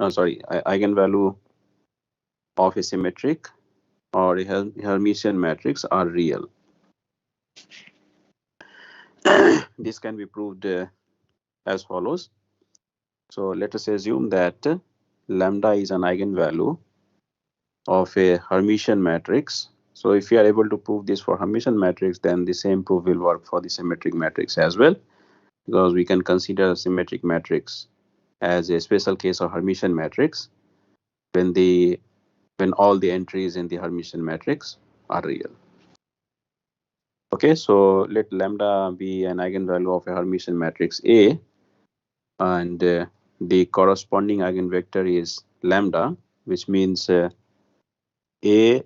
eigenvalue of a symmetric or a Hermitian matrix are real. This can be proved as follows. So let us assume that lambda is an eigenvalue of a Hermitian matrix. So if you are able to prove this for Hermitian matrix, then the same proof will work for the symmetric matrix as well, because we can consider a symmetric matrix as a special case of Hermitian matrix when all the entries in the Hermitian matrix are real. Okay, so let lambda be an eigenvalue of a Hermitian matrix A, and the corresponding eigenvector is lambda, which means A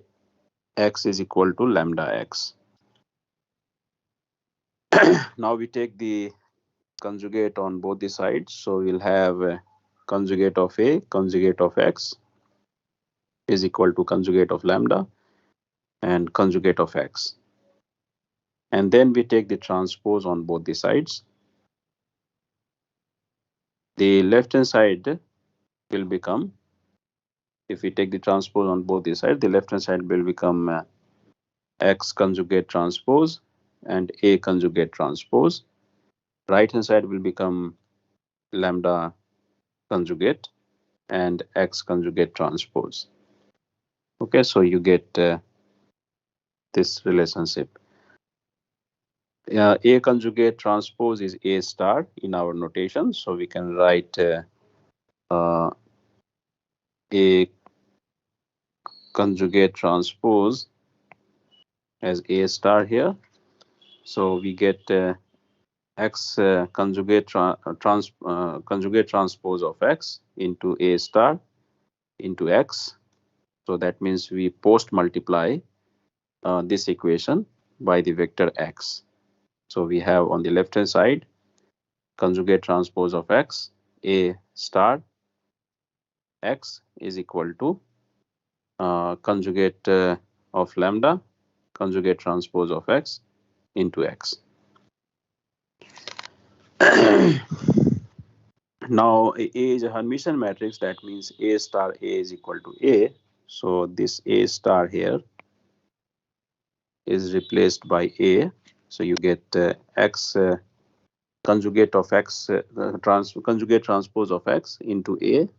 x is equal to lambda x. Now we take the conjugate on both the sides, so we'll have conjugate of A, conjugate of x is equal to conjugate of lambda and conjugate of x. And then we take the transpose on both the sides. The left hand side will become, if we take the transpose on both the sides, the left hand side will become x conjugate transpose and A conjugate transpose. Right hand side will become lambda conjugate and x conjugate transpose. Okay, so you get this relationship. A conjugate transpose is A star in our notation, so we can write A conjugate transpose as A star here. So we get x conjugate transpose of x into A star into x. So that means we post multiply this equation by the vector x. So we have on the left hand side conjugate transpose of x, A star x is equal to conjugate of lambda conjugate transpose of x into x. Now A is a Hermitian matrix, that means A star A is equal to A. So this A star here is replaced by A. So you get x conjugate of x conjugate transpose of x into A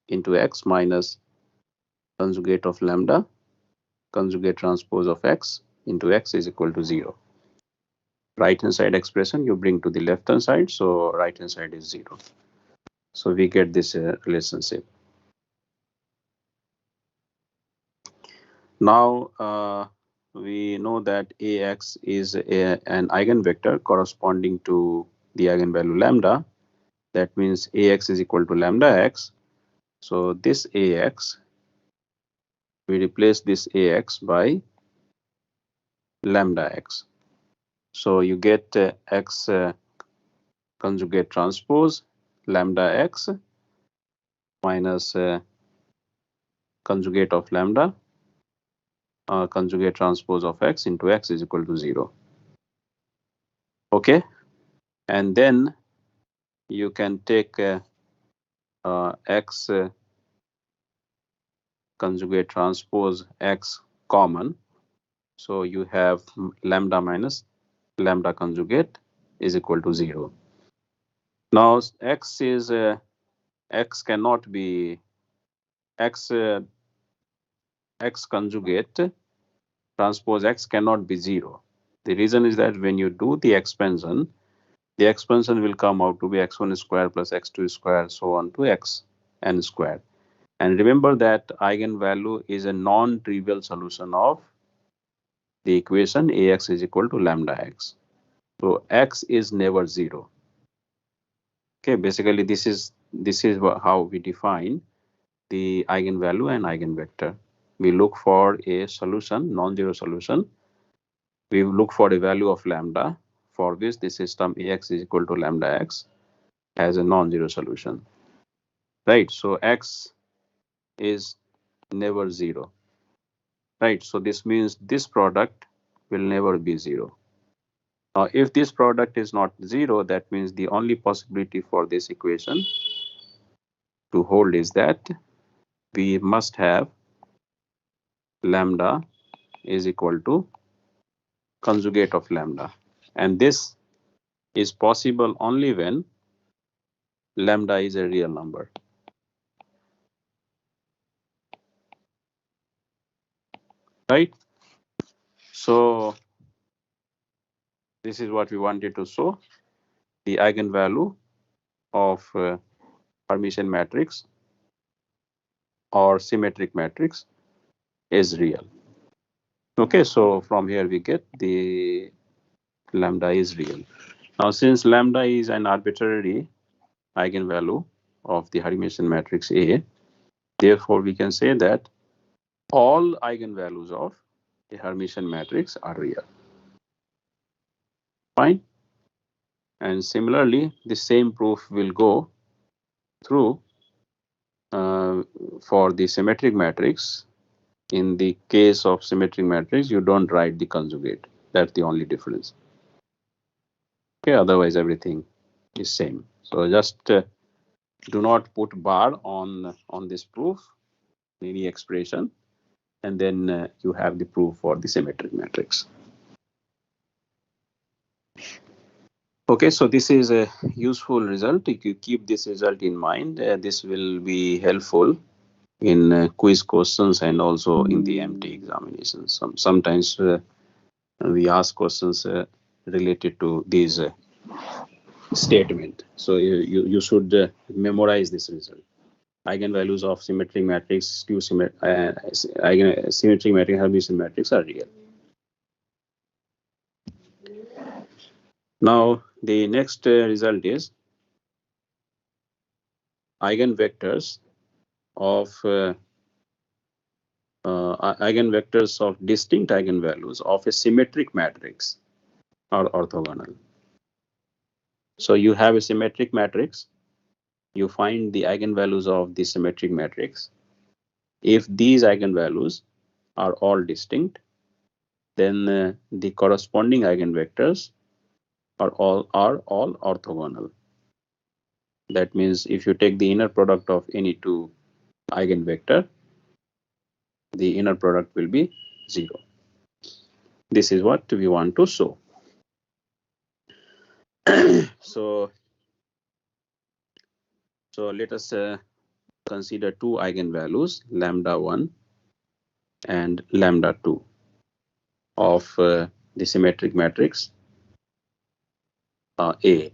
into x minus conjugate of lambda conjugate transpose of x into x is equal to 0. Right hand side expression you bring to the left hand side, so right hand side is 0. So we get this relationship. Now we know that Ax is an eigenvector corresponding to the eigenvalue lambda. That means Ax is equal to lambda x. So this Ax, we replace this Ax by lambda x. So you get x conjugate transpose lambda x minus conjugate of lambda conjugate transpose of x into x is equal to 0. Okay, and then you can take x conjugate transpose x common. So you have lambda minus lambda conjugate is equal to 0. Now x cannot be x conjugate transpose x cannot be 0. The reason is that when you do the expansion will come out to be x1 square plus x2 square so on to xn square. And remember that eigenvalue is a non-trivial solution of the equation Ax is equal to lambda x. So x is never 0. Okay, basically this is how we define the eigenvalue and eigenvector. We look for a solution, non-zero solution. We look for a value of lambda for which the system Ax is equal to lambda x has a non-zero solution. Right, so x is never 0. Right, so this means this product will never be 0. Now if this product is not 0, that means the only possibility for this equation to hold is that we must have lambda is equal to conjugate of lambda, and this is possible only when lambda is a real number. Right? So this is what we wanted to show. The eigenvalue of Hermitian matrix or symmetric matrix is real. Okay, so from here we get the lambda is real. Now, since lambda is an arbitrary eigenvalue of the Hermitian matrix A, therefore we can say that all eigenvalues of the Hermitian matrix are real. Fine. And similarly, the same proof will go through for the symmetric matrix. In the case of symmetric matrix, you don't write the conjugate. That's the only difference. Okay, otherwise everything is same. So just do not put bar on this proof, any expression, and then you have the proof for the symmetric matrix. Okay, so this is a useful result. If you keep this result in mind, this will be helpful in quiz questions and also in the MT examinations. Sometimes we ask questions related to these statement. So you should memorize this result. Eigenvalues of symmetric matrix, symmetric matrix, Hermitian matrix are real. Now the next result is eigenvectors of eigenvectors of distinct eigenvalues of a symmetric matrix are orthogonal. So you have a symmetric matrix, you find the eigenvalues of the symmetric matrix. If these eigenvalues are all distinct, then the corresponding eigenvectors are all orthogonal. That means if you take the inner product of any two eigenvector, the inner product will be 0. This is what we want to show. So let us consider two eigenvalues, lambda 1 and lambda 2 of the symmetric matrix A.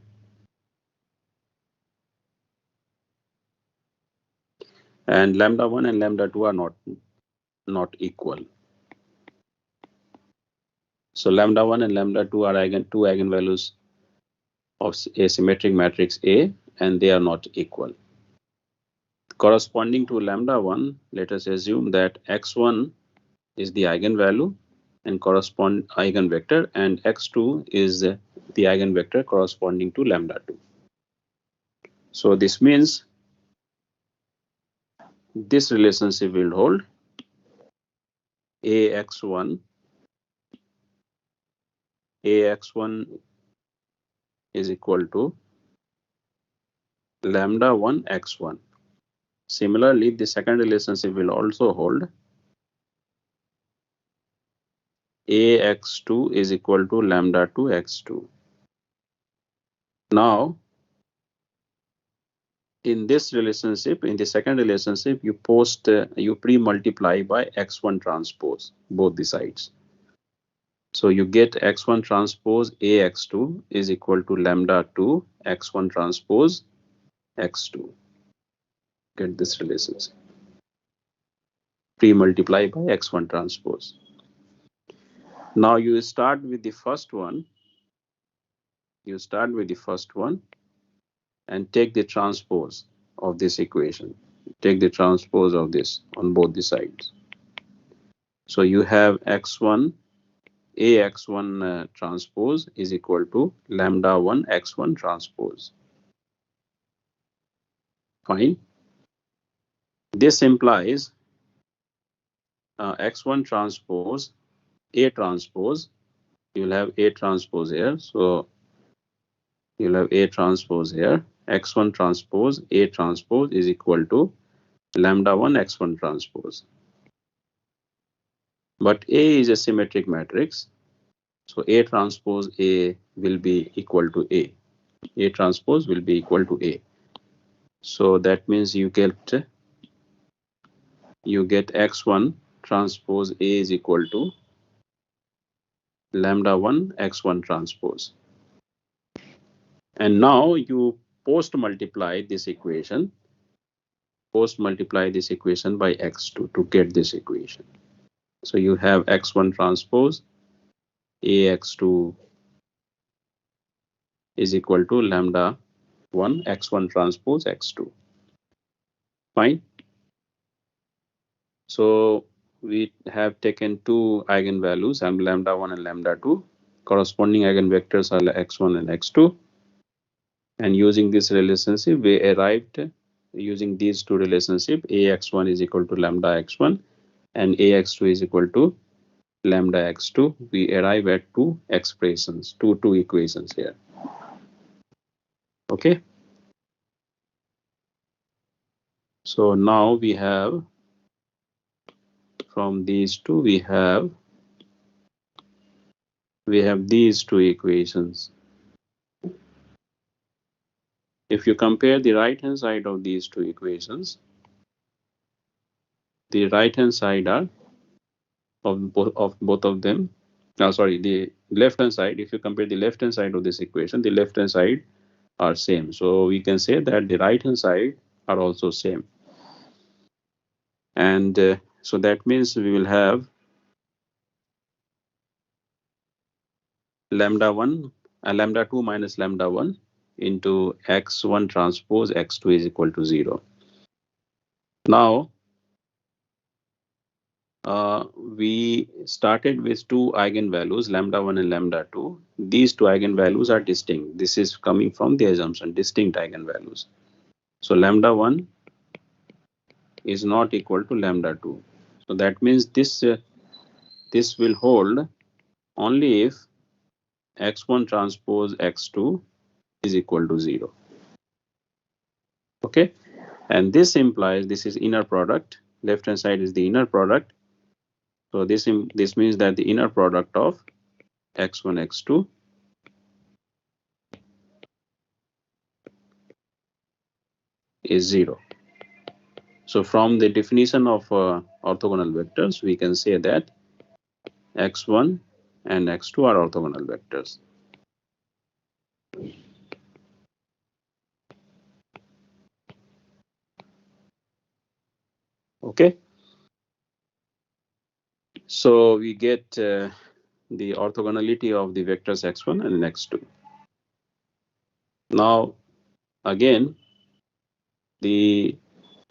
And lambda 1 and lambda 2 are not equal. So lambda 1 and lambda 2 are two eigenvalues of a symmetric matrix A, and they are not equal. Corresponding to lambda 1, let us assume that x1 is the eigenvalue and correspond eigenvector, and x2 is the eigenvector corresponding to lambda 2. So this means this relationship will hold. AX1 is equal to lambda 1 x1. Similarly, the second relationship will also hold. AX2 is equal to lambda 2 x2. Now, in this relationship, in the second relationship, you pre-multiply by x1 transpose both the sides. So you get x1 transpose AX2 is equal to lambda 2 x1 transpose x2. Get this relationship. Pre-multiply by x1 transpose. Now you start with the first one. And take the transpose of this equation. Take the transpose of this on both the sides. So you have x1, AX1 transpose is equal to lambda 1 x1 transpose. Fine. This implies x1 transpose, A transpose. You'll have A transpose here. So you'll have A transpose here, x1 transpose A transpose is equal to lambda 1 x1 transpose. But A is a symmetric matrix, so A transpose A will be equal to A. A transpose will be equal to A. So that means you get x1 transpose A is equal to lambda 1 x1 transpose. And now you post multiply this equation by x2 to get this equation. So you have x1 transpose ax2 is equal to lambda 1 x1 transpose x2. Fine. So we have taken two eigenvalues, lambda 1 and lambda 2. Corresponding eigenvectors are x1 and x2. And using this relationship, we arrived using these two relationships, ax1 is equal to lambda x1 and ax2 is equal to lambda x2. We arrive at two expressions, two equations here. Okay. So now we have, from these two, we have these two equations. If you compare the right hand side of these two equations, the right hand side are of both of them. Sorry, the left hand side. If you compare the left hand side of this equation, the left hand side are same. So we can say that the right hand side are also same. And so that means we will have lambda 1 lambda 2 minus lambda 1 into x1 transpose x2 is equal to 0. Now we started with two eigenvalues, lambda 1 and lambda 2. These two eigenvalues are distinct. This is coming from the assumption, distinct eigenvalues. So lambda 1 is not equal to lambda 2. So that means this will hold only if x1 transpose x2 is equal to 0. Okay, and this implies this is inner product. Left hand side is the inner product. So this means that the inner product of x1 x2 is 0. So from the definition of orthogonal vectors, we can say that x1 and x2 are orthogonal vectors. Okay. So we get the orthogonality of the vectors x1 and x2. Now, again, the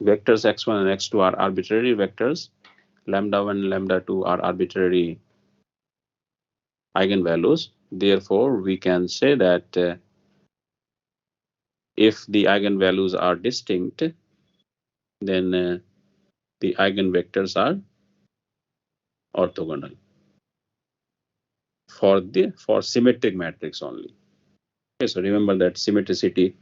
vectors x1 and x2 are arbitrary vectors. Lambda 1 and lambda 2 are arbitrary eigenvalues. Therefore, we can say that if the eigenvalues are distinct, then the eigenvectors are orthogonal for symmetric matrix only. Okay, so remember that symmetricity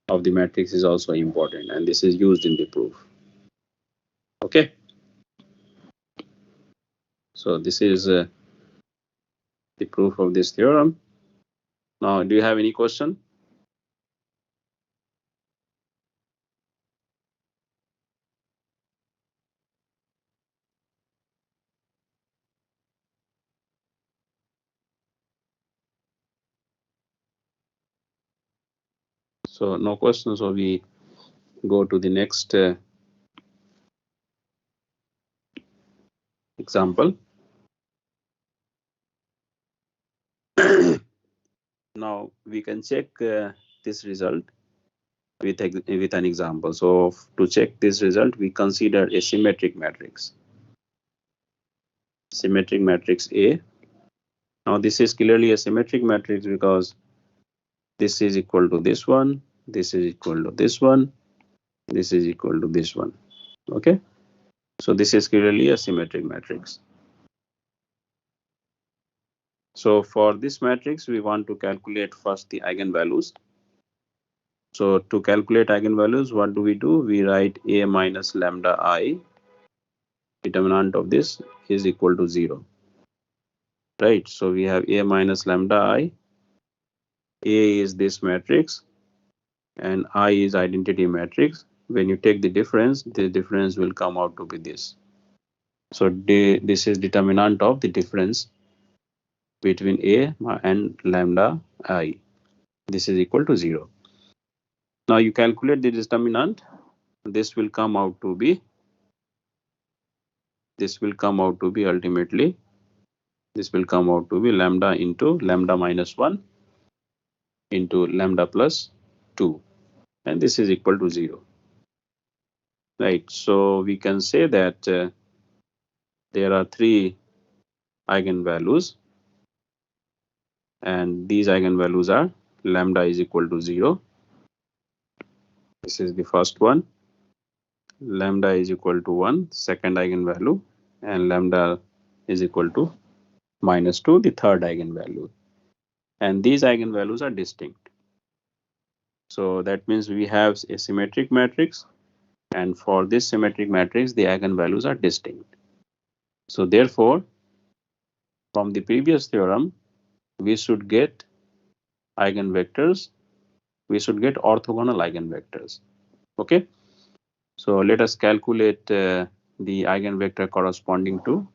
of the matrix is also important, and this is used in the proof. Okay, so this is the proof of this theorem. Now, do you have any question? So no questions, so we go to the next example. Now we can check this result with an example. So to check this result, we consider a symmetric matrix. Symmetric matrix A. Now this is clearly a symmetric matrix because this is equal to this one, this is equal to this one, this is equal to this one. Okay, so this is clearly a symmetric matrix. So for this matrix, we want to calculate first the eigenvalues. So to calculate eigenvalues, what do? We write A minus lambda I, determinant of this is equal to 0. Right? So we have A minus lambda I. A is this matrix and I is identity matrix. When you take the difference will come out to be this. So this is determinant of the difference between A and lambda I. This is equal to 0. Now you calculate the determinant. This will come out to be ultimately, this will come out to be lambda into lambda minus 1 into lambda plus 2, and this is equal to 0. Right? So we can say that there are 3 eigenvalues, and these eigenvalues are lambda is equal to 0. This is the first one. Lambda is equal to 1, second eigenvalue, and lambda is equal to minus 2, the third eigenvalue. And these eigenvalues are distinct. So that means we have a symmetric matrix, and for this symmetric matrix, the eigenvalues are distinct. So therefore, from the previous theorem, we should get eigenvectors, we should get orthogonal eigenvectors. Okay, so let us calculate the eigenvector corresponding to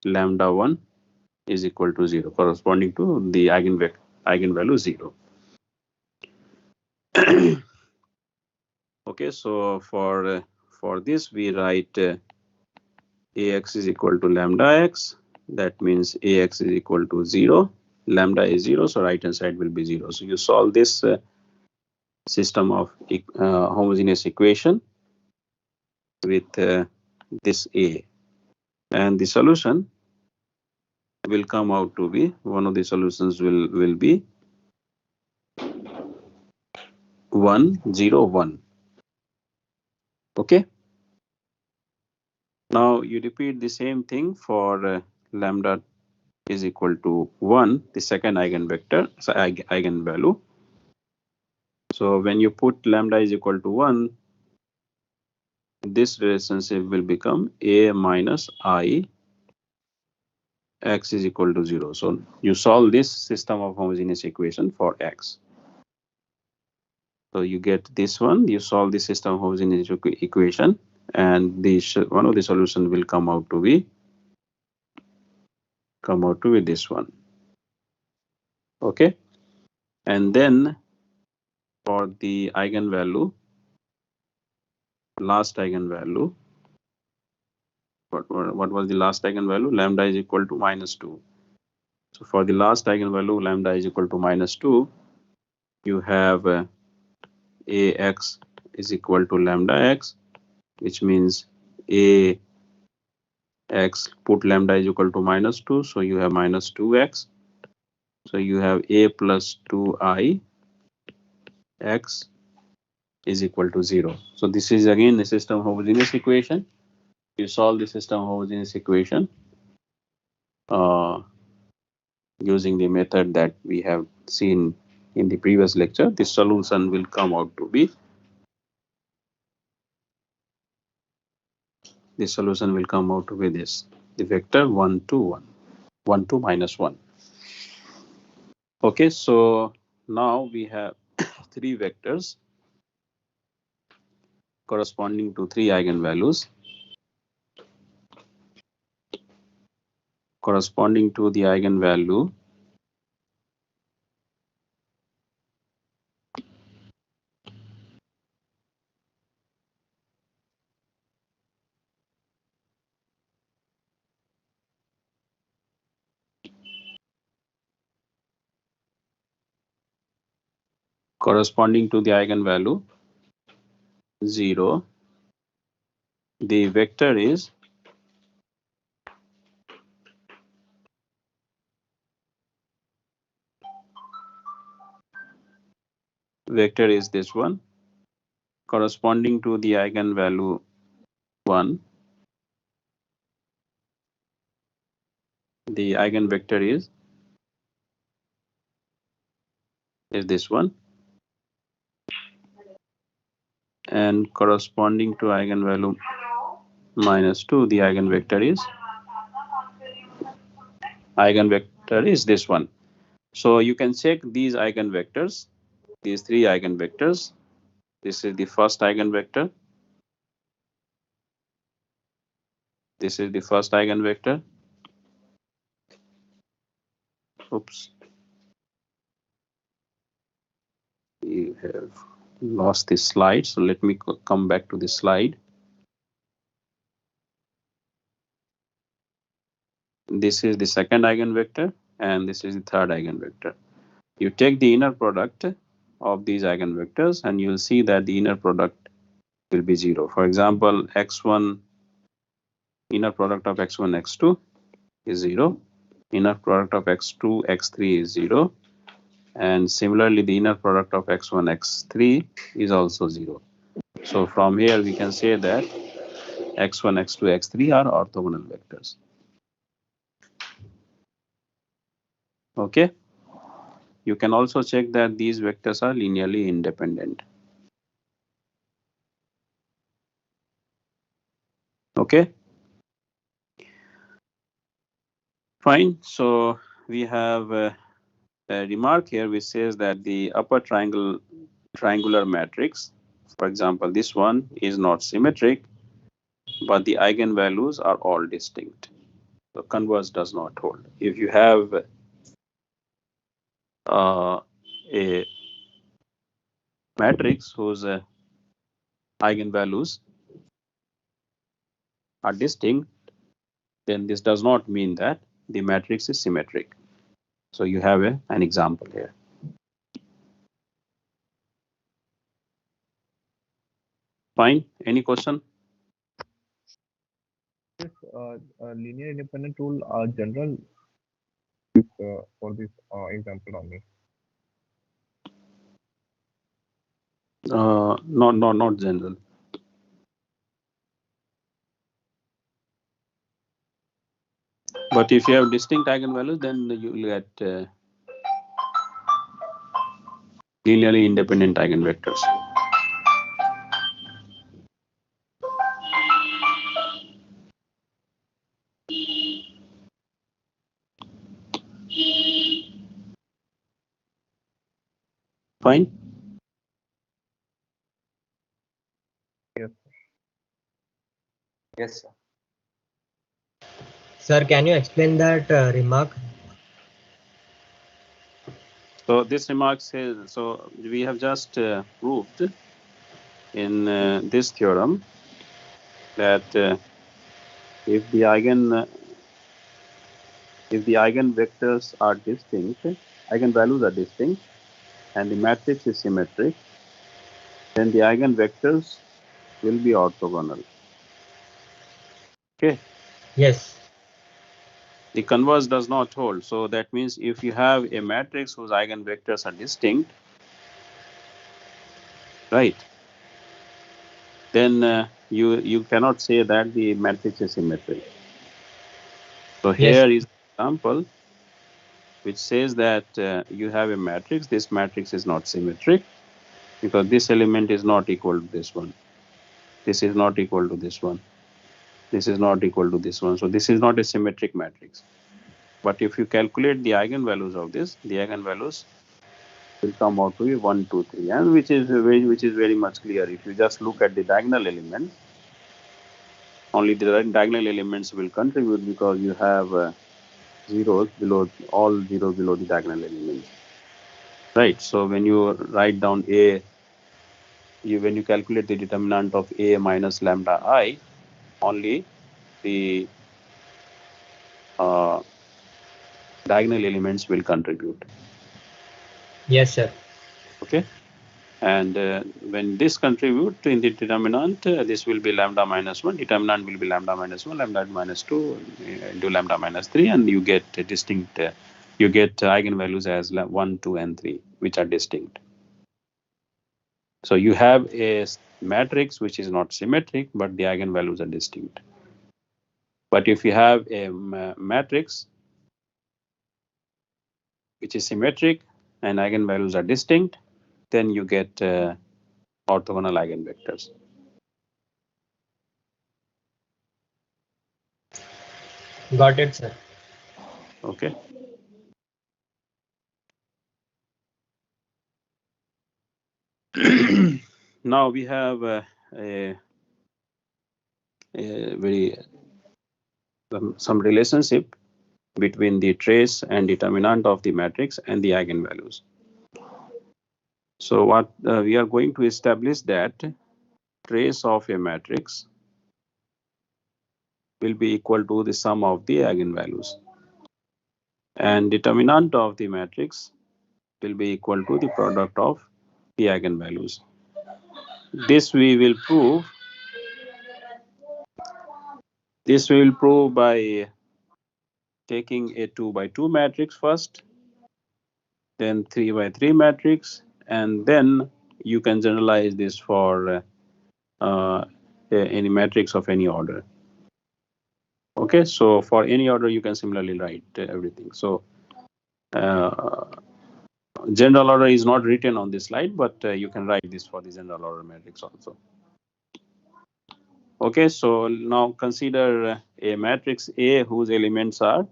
lambda 1 is equal to 0, corresponding to the eigenvalue 0. Okay, so for this we write ax is equal to lambda x. That means ax is equal to 0. Lambda is 0, so right hand side will be 0. So you solve this system of homogeneous equation with this A, and the solution will come out to be, one of the solutions will be 1 0 1. Okay, now you repeat the same thing for lambda is equal to 1, the second eigenvector, so eigenvalue. So when you put lambda is equal to 1, this relationship will become A minus I x is equal to 0. So you solve this system of homogeneous equation for x. So you get this one, you solve the system of homogeneous equation, and one of the solution will come out to be this one. Okay, and then for the eigenvalue, last eigenvalue, what was the last eigenvalue? Lambda is equal to minus 2. So for the last eigenvalue, lambda is equal to minus 2, you have ax is equal to lambda x, which means a x, put lambda is equal to minus 2, so you have minus 2x. So you have a plus 2i x is equal to 0. So this is again the system homogeneous equation. You solve the system homogeneous equation using the method that we have seen in the previous lecture. The solution will come out to be, this, the vector 1 2 1, 1 2 minus 1. Okay, so now we have 3 vectors corresponding to 3 eigenvalues, corresponding to the eigenvalue corresponding to the eigenvalue 0. The vector is this one, corresponding to the eigenvalue 1. The eigenvector is this one. and corresponding to eigenvalue -2, the eigenvector is this one. So you can check these eigenvectors, these three eigenvectors. This is the first eigenvector. This is the first eigenvector. Oops. We have lost this slide. So let me come back to this slide. This is the second eigenvector and this is the third eigenvector. You take the inner product of these eigenvectors and you'll see that the inner product will be 0. For example, x1, inner product of x1, x2 is 0. Inner product of x2, x3 is 0. And similarly, the inner product of x1, x3 is also 0. So from here, we can say that x1, x2, x3 are orthogonal vectors. Okay. You can also check that these vectors are linearly independent. Okay. Fine. So we have a remark here which says that the upper triangular matrix, for example, this one is not symmetric, but the eigenvalues are all distinct. So converse does not hold. If you have a matrix whose eigenvalues are distinct, then this does not mean that the matrix is symmetric. So you have an example here. Fine. Any question? Yes, linear independent rule are general for this example only. Not general. But if you have distinct eigenvalues, then you will get linearly independent eigenvectors. Fine. Yes. Yes, sir. Sir, can you explain that remark? So this remark says, so we have just proved in this theorem that if the eigenvectors are distinct, eigenvalues are distinct, and the matrix is symmetric, then the eigenvectors will be orthogonal. Okay. Yes. The converse does not hold. So that means if you have a matrix whose eigenvectors are distinct, right, then you cannot say that the matrix is symmetric. So here is an example which says that you have a matrix. This matrix is not symmetric because this element is not equal to this one. This is not equal to this one. This is not equal to this one. So this is not a symmetric matrix. But if you calculate the eigenvalues of this, the eigenvalues will come out to be 1, 2, 3, and which is very much clear. If you just look at the diagonal elements, only the diagonal elements will contribute because you have zeros below, all zeros below the diagonal elements. Right. So when you write down A, when you calculate the determinant of A minus lambda I, only the diagonal elements will contribute. Yes, sir. Okay. And when this contribute in the determinant, this will be lambda minus 1, determinant will be lambda minus 1, lambda minus 2 into lambda minus 3, and you get distinct, you get eigenvalues as 1, 2, and 3, which are distinct. So you have a matrix which is not symmetric, but the eigenvalues are distinct. But if you have a matrix which is symmetric and eigenvalues are distinct, then you get orthogonal eigenvectors. Got it, sir. Okay. Now we have a very some relationship between the trace and determinant of the matrix and the eigenvalues. So what we are going to establish that trace of a matrix will be equal to the sum of the eigenvalues, and determinant of the matrix will be equal to the product of the eigenvalues. This we will prove. This we will prove by taking a 2 by 2 matrix first, then 3 by 3 matrix, and then you can generalize this for any matrix of any order. Okay, so for any order you can similarly write everything. So general order is not written on this slide, but you can write this for the general order matrix also. Okay, so now consider a matrix A whose elements are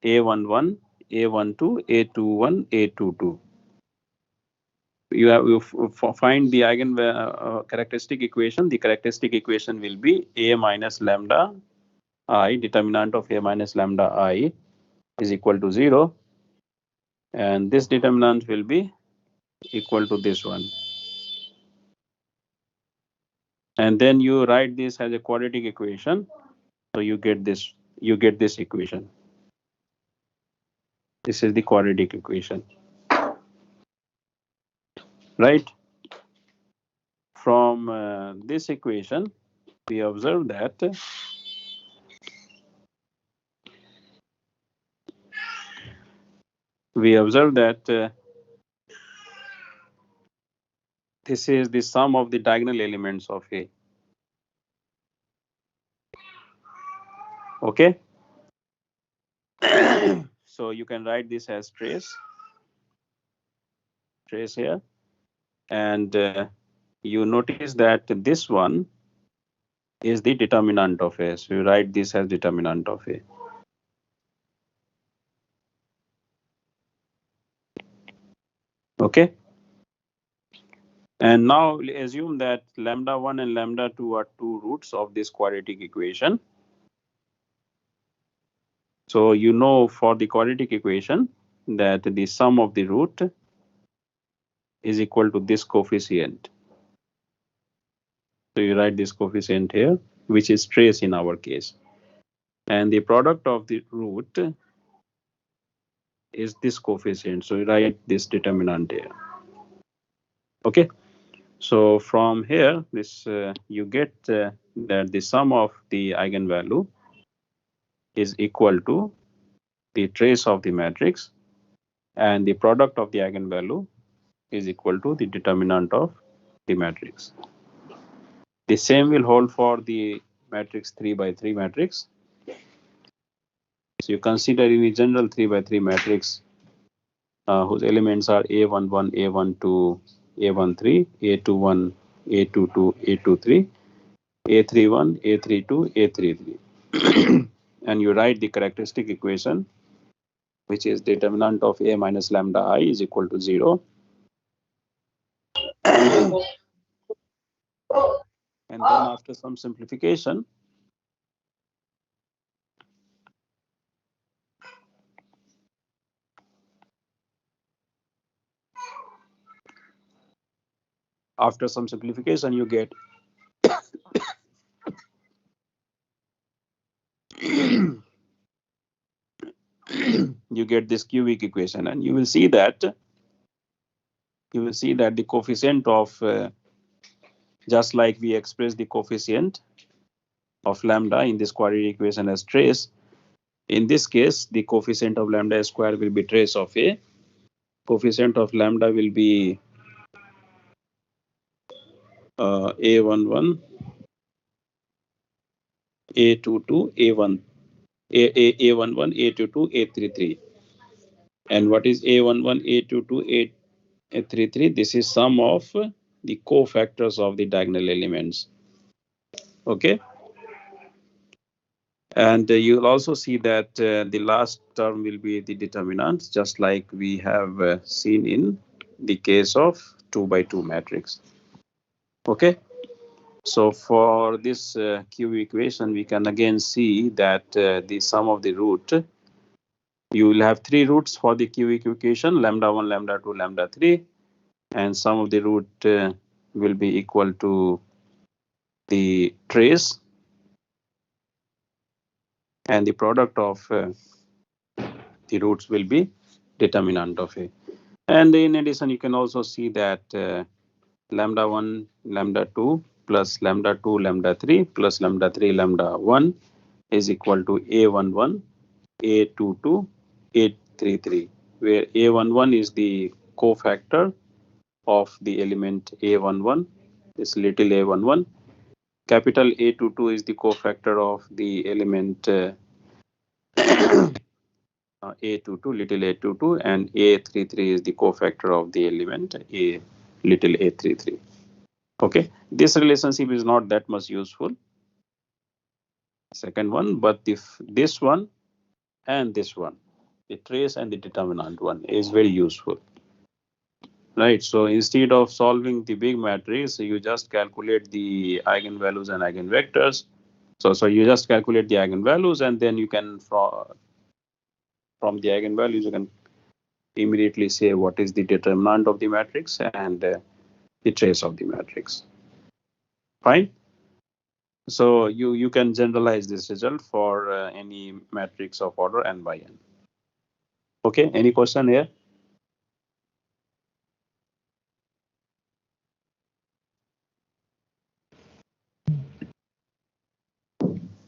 A11, A12, A21, A22. You have find the eigen characteristic equation. The characteristic equation will be A minus lambda I, determinant of A minus lambda I is equal to 0, and this determinant will be equal to this one. And then you write this as a quadratic equation, so you get this equation. This is the quadratic equation, right? From this equation we observe that this is the sum of the diagonal elements of A. Okay. So you can write this as trace here, and you notice that this one is the determinant of A. So you write this as determinant of A. Okay. And now assume that lambda 1 and lambda 2 are two roots of this quadratic equation. So you know for the quadratic equation that the sum of the root is equal to this coefficient. So you write this coefficient here, which is trace in our case. And the product of the root is this coefficient. So you write this determinant here. Okay. So from here, this you get that the sum of the eigenvalue is equal to the trace of the matrix, and the product of the eigenvalue is equal to the determinant of the matrix. The same will hold for the matrix 3 by 3 matrix. So you consider in a general 3 by 3 matrix whose elements are A11, A12, A13, A21, A22, A23, A31, A32, A33. And you write the characteristic equation, which is determinant of A minus lambda I is equal to 0. And then after some simplification, you get you get this cubic equation, and you will see that the coefficient of just like we express the coefficient of lambda in this quadratic equation as trace, in this case the coefficient of lambda square will be trace of A. Coefficient of lambda will be A11, A22, A11, A22, A33. And what is A11, A22, A33? This is sum of the cofactors of the diagonal elements. Okay. And you'll also see that the last term will be the determinant, just like we have seen in the case of 2 by 2 matrix. Okay. So for this Q equation, we can again see that the sum of the root, you will have three roots for the Q equation, lambda 1, lambda 2, lambda 3, and sum of the root will be equal to the trace, and the product of the roots will be determinant of A. And in addition, you can also see that lambda 1, lambda 2 plus lambda 2, lambda 3 plus lambda 3, lambda 1 is equal to A11, A22, A33, where A11 is the cofactor of the element A11, this little A11. Capital A22 is the cofactor of the element A22, little A22, and A33 is the cofactor of the element A, little A33. Okay, this relationship is not that much useful. Second one, but if this one and this one, the trace and the determinant one, is very useful. Right, so instead of solving the big matrix, you just calculate the eigenvalues and eigenvectors. So you just calculate the eigenvalues, and then you can from the eigenvalues you can immediately say what is the determinant of the matrix and the trace of the matrix. Fine. So you can generalize this result for any matrix of order n by n. Okay, any question here?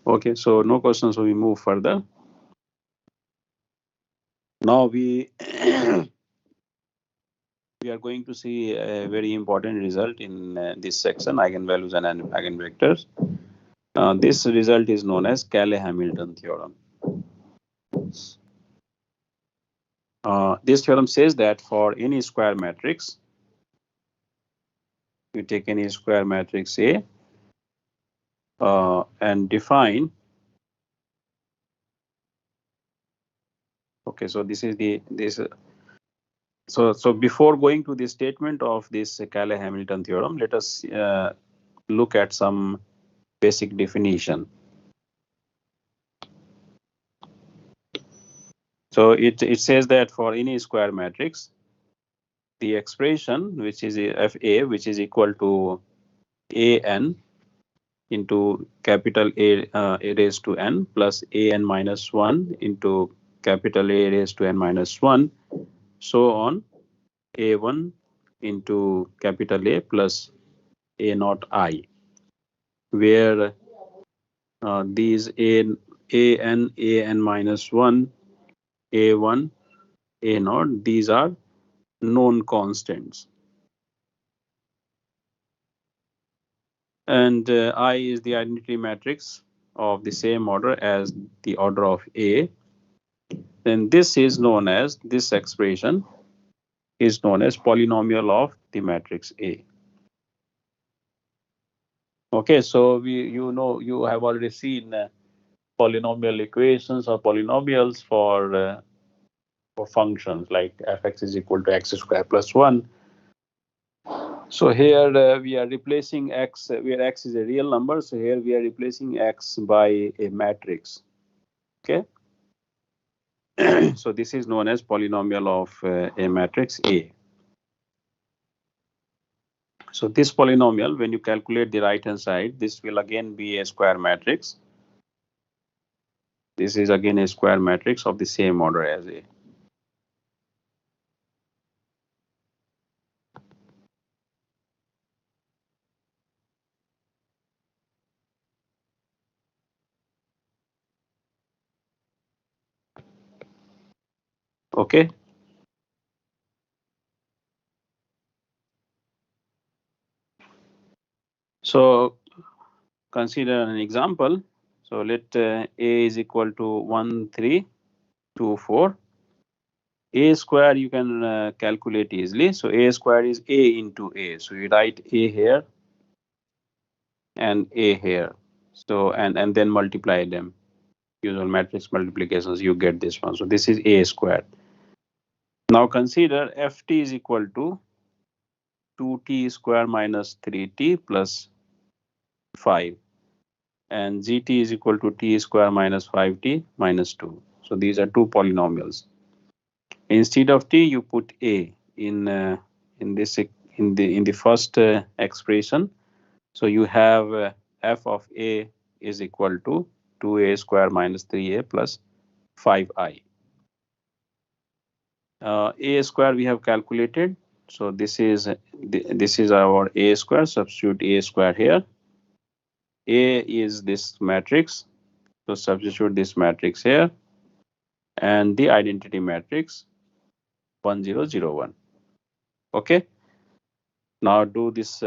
Okay, so no questions, so we move further. Now we we are going to see a very important result in this section, eigenvalues and eigenvectors. This result is known as Cayley-Hamilton theorem. This theorem says that for any square matrix, you take any square matrix A and define. Okay, so this is this. So before going to the statement of this Cayley-Hamilton theorem, let us look at some basic definition. So it says that for any square matrix, the expression which is Fa, which is equal to An into capital A raised to n plus An minus 1 into capital A raised to n minus 1, so on, A1 into capital A plus A naught I, where these an minus 1, A1, A naught, these are known constants. And I is the identity matrix of the same order as the order of A. Then this is known as, this expression is known as polynomial of the matrix A. Okay, so you have already seen polynomial equations or polynomials for functions like fx is equal to x squared plus 1. So here we are replacing x, where x is a real number. So here we are replacing x by a matrix. Okay. So this is known as polynomial of a matrix A. So this polynomial, when you calculate the right hand side, this will again be a square matrix. This is again a square matrix of the same order as A. Okay. So consider an example. So let A is equal to 1, 3, 2, 4. A square you can calculate easily. So A square is A into A. So you write A here and A here. So and then multiply them. Usual matrix multiplications, you get this one. So this is A square. Now consider Ft is equal to 2t square minus 3t plus 5, and gt is equal to t square minus 5t minus 2. So these are two polynomials. Instead of t, you put a in this in the first expression. So you have f of a is equal to 2a square minus 3a plus 5i. A square we have calculated. So this is our a square. Substitute a square here. A is this matrix. So substitute this matrix here, and the identity matrix 1001. Okay. Now do this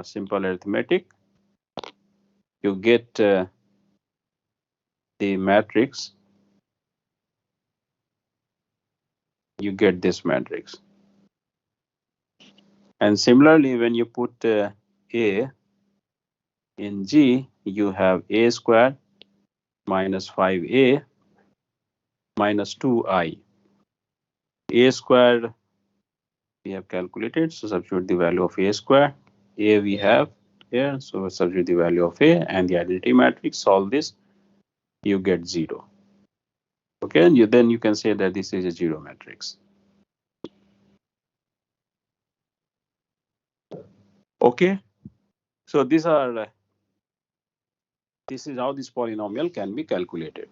simple arithmetic. You get the matrix. You get this matrix. And similarly, when you put a in G, you have a square minus 5a minus 2i. A square we have calculated, so substitute the value of a square. A we have here, so substitute the value of a, and the identity matrix, solve this, you get 0. Okay, and then you can say that this is a 0 matrix. Okay, so this is how this polynomial can be calculated.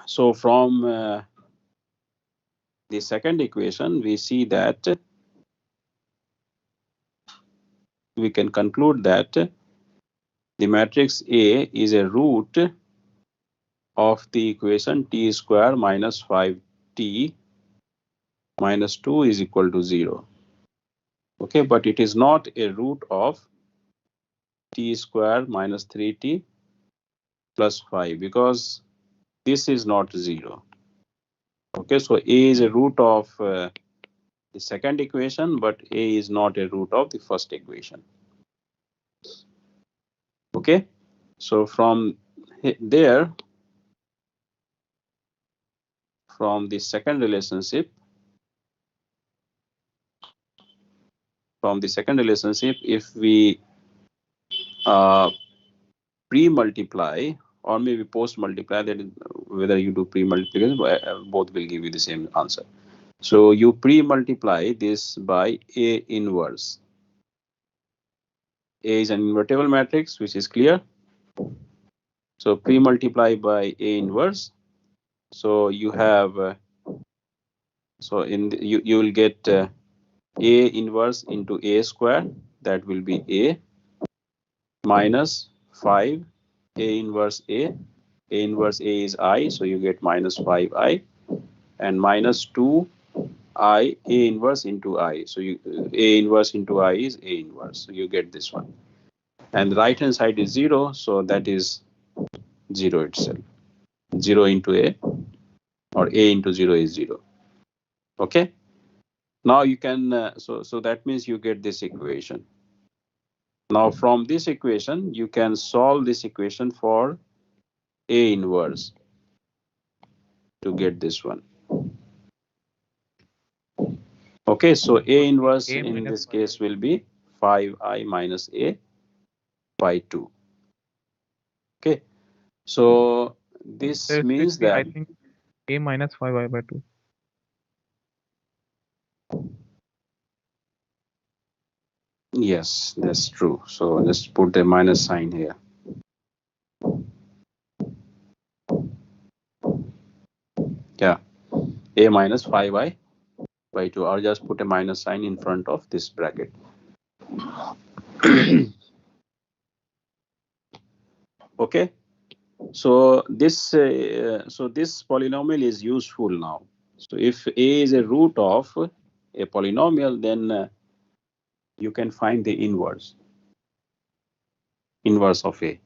So from the second equation, we see that we can conclude that the matrix A is a root of the equation t square minus 5t minus 2 is equal to 0. Okay, but it is not a root of t square minus 3t plus 5, because this is not 0. Okay, so A is a root of the second equation, but A is not a root of the first equation. Okay, so from there, from the second relationship, if we pre-multiply or maybe post-multiply, that is whether you do pre-multiplication, both will give you the same answer. So you pre-multiply this by A inverse. A is an invertible matrix, which is clear. So pre-multiply by A inverse. So you have so in the, you will get A inverse into A square. That will be A minus 5 A inverse A. A inverse A is I, so you get minus 5i, and minus 2i A inverse into I. So you A inverse into I is A inverse. So you get this one. And the right hand side is 0, so that is 0 itself. 0 into A, or A into 0 is 0. Okay. Now you can so that means you get this equation. Now from this equation, you can solve this equation for A inverse to get this one. Okay, so A inverse in this case will be 5i minus A by 2. Okay, so this means that I think A minus 5i by 2. yes, that's true. So let's put the minus sign here. Yeah, A minus 5i by 2, or just put a minus sign in front of this bracket. Okay, so this polynomial is useful now. So if A is a root of a polynomial, then you can find the inverse of A.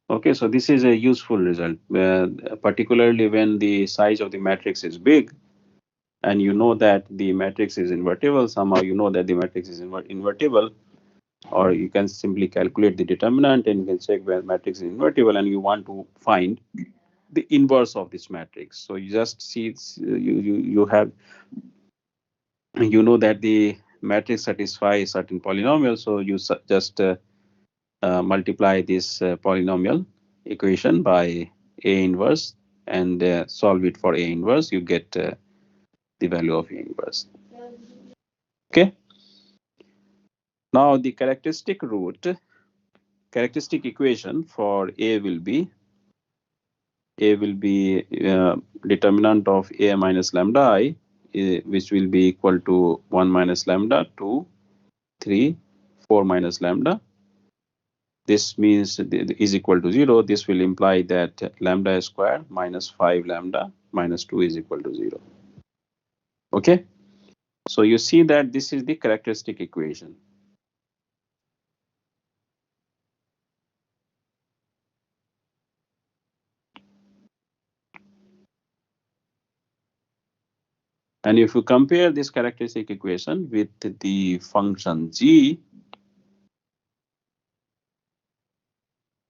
Okay. Okay, so this is a useful result, particularly when the size of the matrix is big and you know that the matrix is invertible. Somehow you know that the matrix is invertible, or you can simply calculate the determinant and you can check where matrix is invertible and you want to find the inverse of this matrix. So you just see you have, you know that the matrix satisfies certain polynomial, so you just multiply this polynomial equation by A inverse and solve it for A inverse, you get the value of A inverse. Okay. Now the characteristic equation for A will be determinant of A minus lambda I, which will be equal to 1 minus lambda, 2, 3, 4 minus lambda. This means is equal to 0. This will imply that lambda square minus 5 lambda minus 2 is equal to 0. Okay. So you see that this is the characteristic equation. And if you compare this characteristic equation with the function g,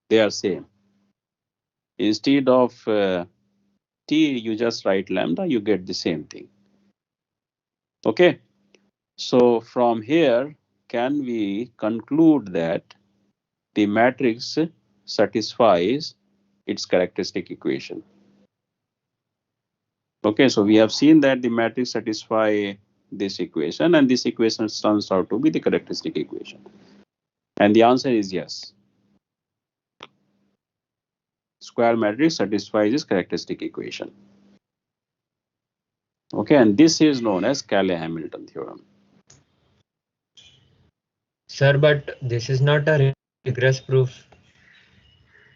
they are same. Instead of t, you just write lambda, you get the same thing. Okay. So from here, can we conclude that the matrix satisfies its characteristic equation? Okay, so we have seen that the matrix satisfy this equation, and this equation turns out to be the characteristic equation. And the answer is yes. Square matrix satisfies this characteristic equation. Okay, and this is known as Cayley-Hamilton theorem. Sir, but this is not a regress proof.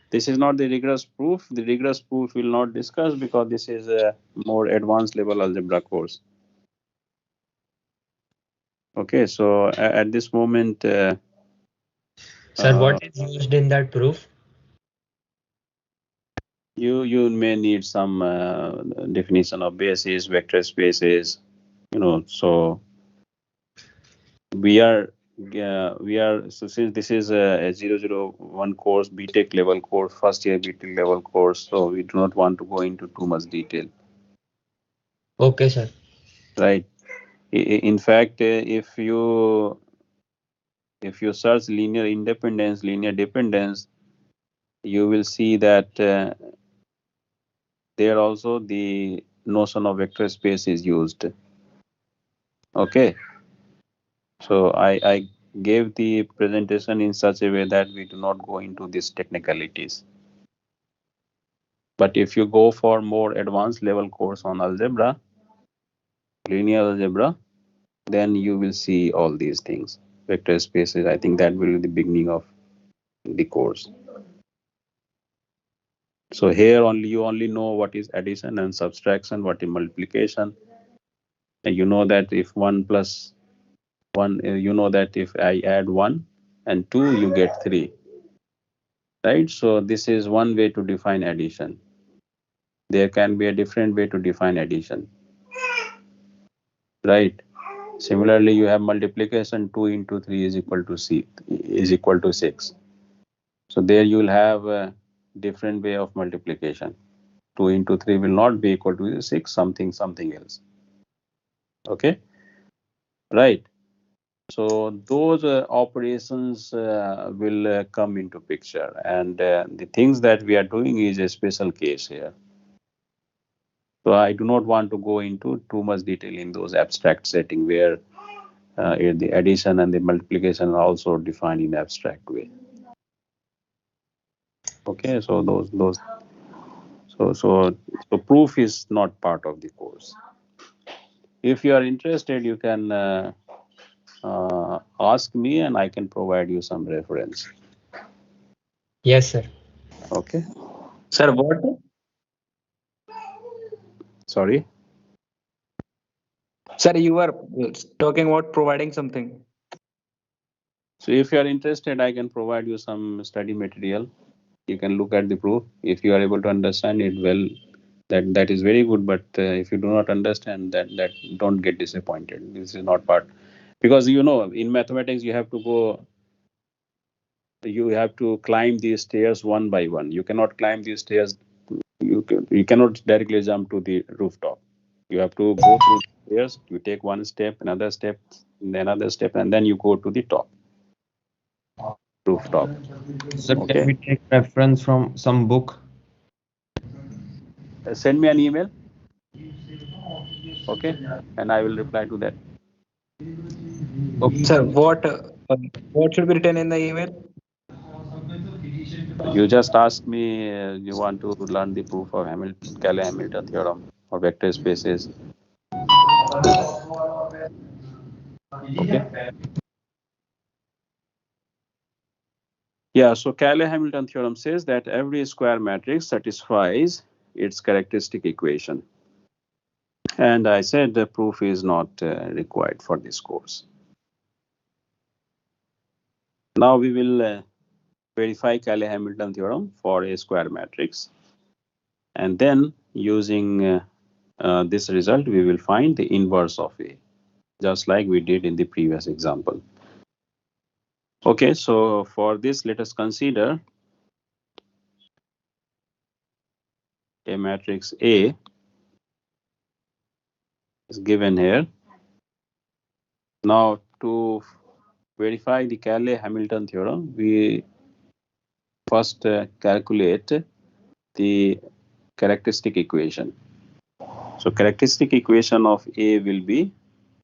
This is not the regress proof. The regress proof will not discuss because this is a more advanced level algebra course. Okay, so at this moment, Sir, what is used in that proof? you may need some definition of bases, vector spaces, you know. So we are so since this is a 001 course, BTech level course, first year BTech level course, so we do not want to go into too much detail. Okay, sir. Right. In fact, if you search linear independence, linear dependence, you will see that there also the notion of vector space is used. Okay. So I gave the presentation in such a way that we do not go into these technicalities. But if you go for more advanced level course on algebra, linear algebra, then you will see all these things. Vector spaces, I think that will be the beginning of the course. So here you only know what is addition and subtraction, what is multiplication. And you know that if 1 plus 1, you know that if I add 1 and 2, you get 3. Right? So this is one way to define addition. There can be a different way to define addition. Right? Similarly, you have multiplication. 2 into 3 is equal to 6. So there you will have a different way of multiplication. 2 into 3 will not be equal to 6, something else. Okay? Right. So those operations will come into picture, and the things that we are doing is a special case here. So I do not want to go into too much detail in those abstract setting where the addition and the multiplication are also defined in abstract way. Okay, so so proof is not part of the course. If you are interested, you can ask me and I can provide you some reference. Yes, sir. Okay. Sir, what? Sorry. Sir, you were talking about providing something. So if you are interested, I can provide you some study material. You can look at the proof. If you are able to understand it well, that is very good. But if you do not understand that, don't get disappointed. This is not part, because in mathematics you have to go. You have to climb these stairs one by one. You cannot climb these stairs. You cannot directly jump to the rooftop. You have to go through stairs. You take one step, another step, another step, and then you go to the top rooftop. Sir, can Okay. we take reference from some book? Send me an email. Okay, and I will reply to that. Okay. Sir, what should be written in the email? You just ask me. You want to learn the proof of Cayley-Hamilton theorem or vector spaces. Okay. Yeah. So Cayley-Hamilton theorem says that every square matrix satisfies its characteristic equation. And I said the proof is not required for this course. Now we will verify Cayley-Hamilton theorem for a square matrix. And then using this result, we will find the inverse of A, just like we did in the previous example. Okay, so for this, let us consider a matrix A is given here. Now, to verify the Cayley-Hamilton theorem, we first calculate the characteristic equation. So characteristic equation of A will be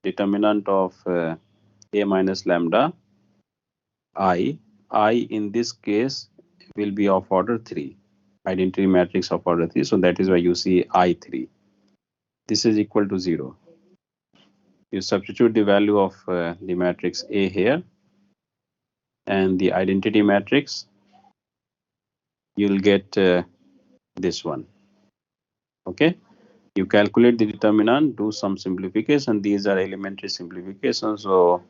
determinant of A minus lambda I. I in this case will be of order 3, identity matrix of order 3. So that is why you see I3. This is equal to 0. You substitute the value of the matrix A here and the identity matrix, you'll get this one. Okay. You calculate the determinant, do some simplification. These are elementary simplifications, so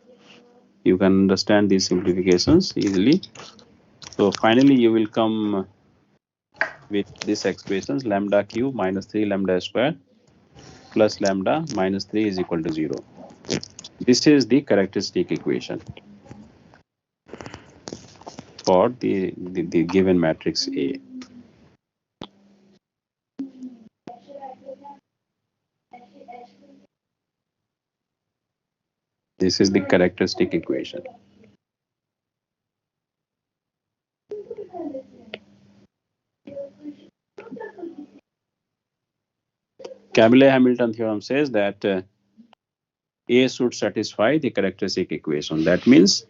you can understand these simplifications easily. So finally, you will come with this expressions lambda cube minus 3 lambda square plus lambda minus 3 is equal to 0. This is the characteristic equation for the given matrix A. This is the characteristic equation. Cayley-Hamilton theorem says that A should satisfy the characteristic equation. That means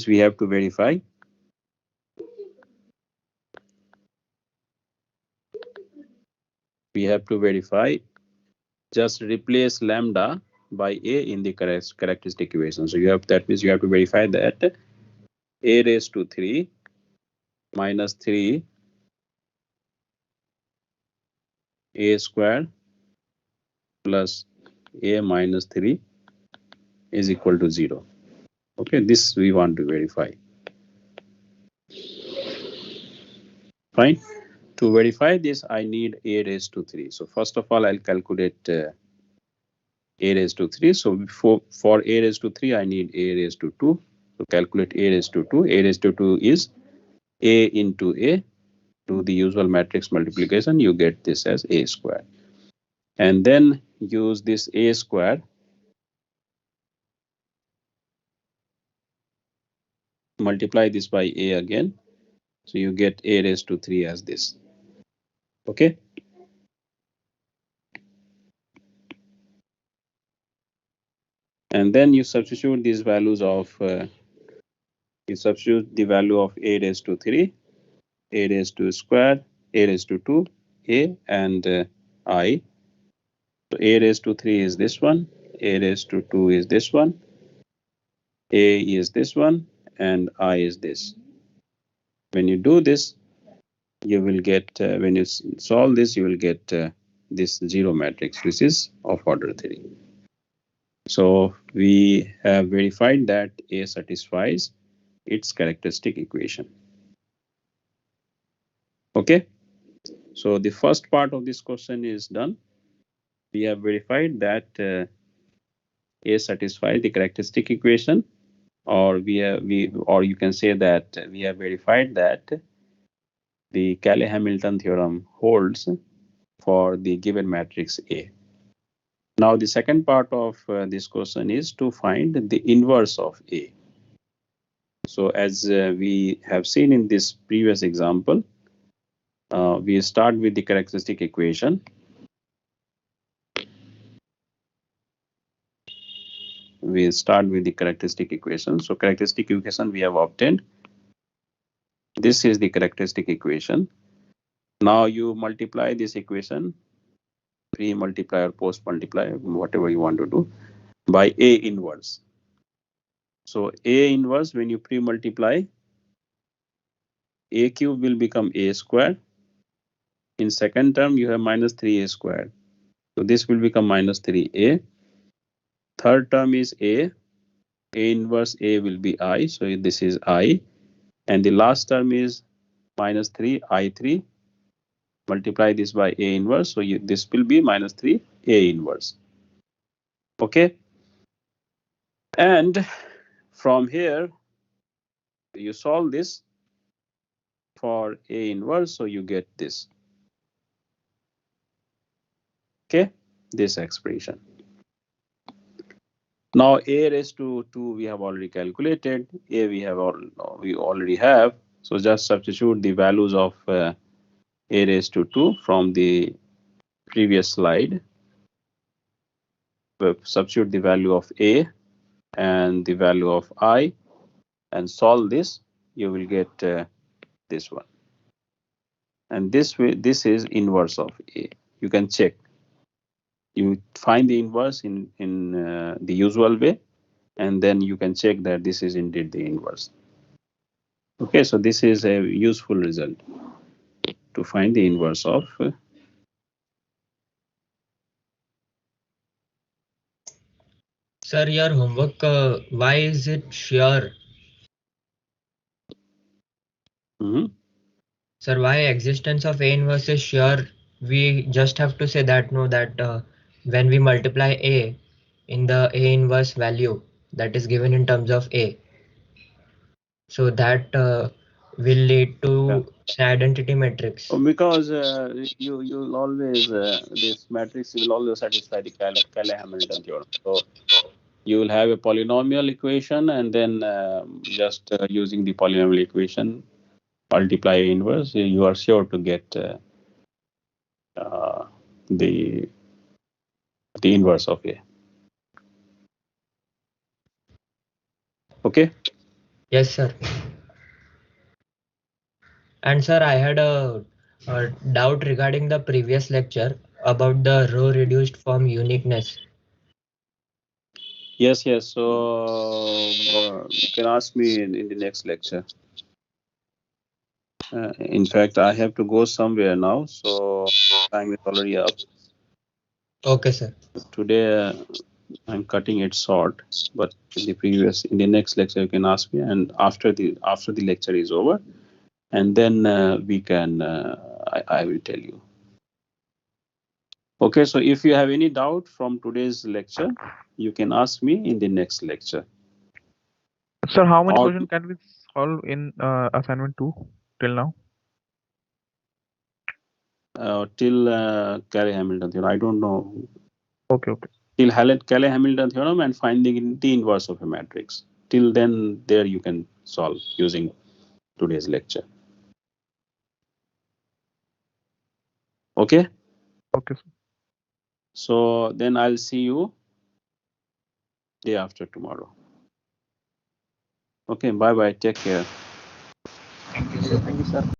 we have to verify just replace lambda by A in the characteristic equation. So that means you have to verify that A raised to 3 minus 3 A square plus A minus 3 is equal to 0. Okay, this we want to verify. Fine. To verify this, I need A raised to 3. So first of all, I'll calculate A raised to 3. So for A raised to 3, I need A raised to 2. So calculate A raised to 2. A raised to 2 is A into A. Do the usual matrix multiplication, you get this as A square. And then use this A square multiply this by A again. So you get A raised to 3 as this. Okay. And then you substitute these values of, you substitute the value of A raised to 3, A raised to square, A raised to 2, A and I. So A raised to 3 is this one, A raised to 2 is this one, A is this one, and I is this. When you do this, you will get, when you solve this, you will get this 0 matrix, which is of order 3. So we have verified that A satisfies its characteristic equation. Okay, so the first part of this question is done. We have verified that A satisfies the characteristic equation, or or you can say that we have verified that the Cayley-Hamilton theorem holds for the given matrix A. Now the second part of this question is to find the inverse of A. So as we have seen in this previous example, we start with the characteristic equation. We start with the characteristic equation. So characteristic equation we have obtained. This is the characteristic equation. Now you multiply this equation, pre-multiply or post-multiply, whatever you want to do, by A inverse. So A inverse, when you pre-multiply, A cube will become A square. In second term, you have minus 3A squared. So this will become minus 3A. Third term is A. A inverse A will be I. So this is I. And the last term is minus 3 I3. Multiply this by A inverse. So this will be minus 3 A inverse. Okay. And from here, you solve this for A inverse. So you get this. Okay. This expression. Now A raised to 2 we have already calculated. A we already have. So just substitute the values of A raised to 2 from the previous slide. Substitute the value of A and the value of I and solve this. You will get this one. And this is inverse of A. You can check. You find the inverse in the usual way, and then you can check that this is indeed the inverse. Okay, so this is a useful result to find the inverse of Sir, your homework, why is it sure? Sir, why existence of A inverse is sure? We just have to say that when we multiply A in the A inverse value that is given in terms of A, so that will lead to an identity matrix. Because you'll always this matrix will always satisfy the Cayley-Hamilton theorem. So you will have a polynomial equation, and then just using the polynomial equation, multiply A inverse, you are sure to get the inverse of A. Okay. Yes, sir. And sir, I had a doubt regarding the previous lecture about the row reduced form uniqueness. Yes. So you can ask me in the next lecture. In fact, I have to go somewhere now, so time is already up. Okay, sir. Today I'm cutting it short, but in the next lecture you can ask me, and after the lecture is over, and then we can I will tell you. Okay, so if you have any doubt from today's lecture, you can ask me in the next lecture. Sir, how many questions can we solve in assignment 2 till now? Till Cayley-Hamilton theorem. I don't know. Okay. Till Cayley-Hamilton theorem and finding the inverse of a matrix. Till then, there you can solve using today's lecture. Okay? Okay, sir. So then I'll see you day after tomorrow. Okay, bye-bye. Take care. Thank you, sir.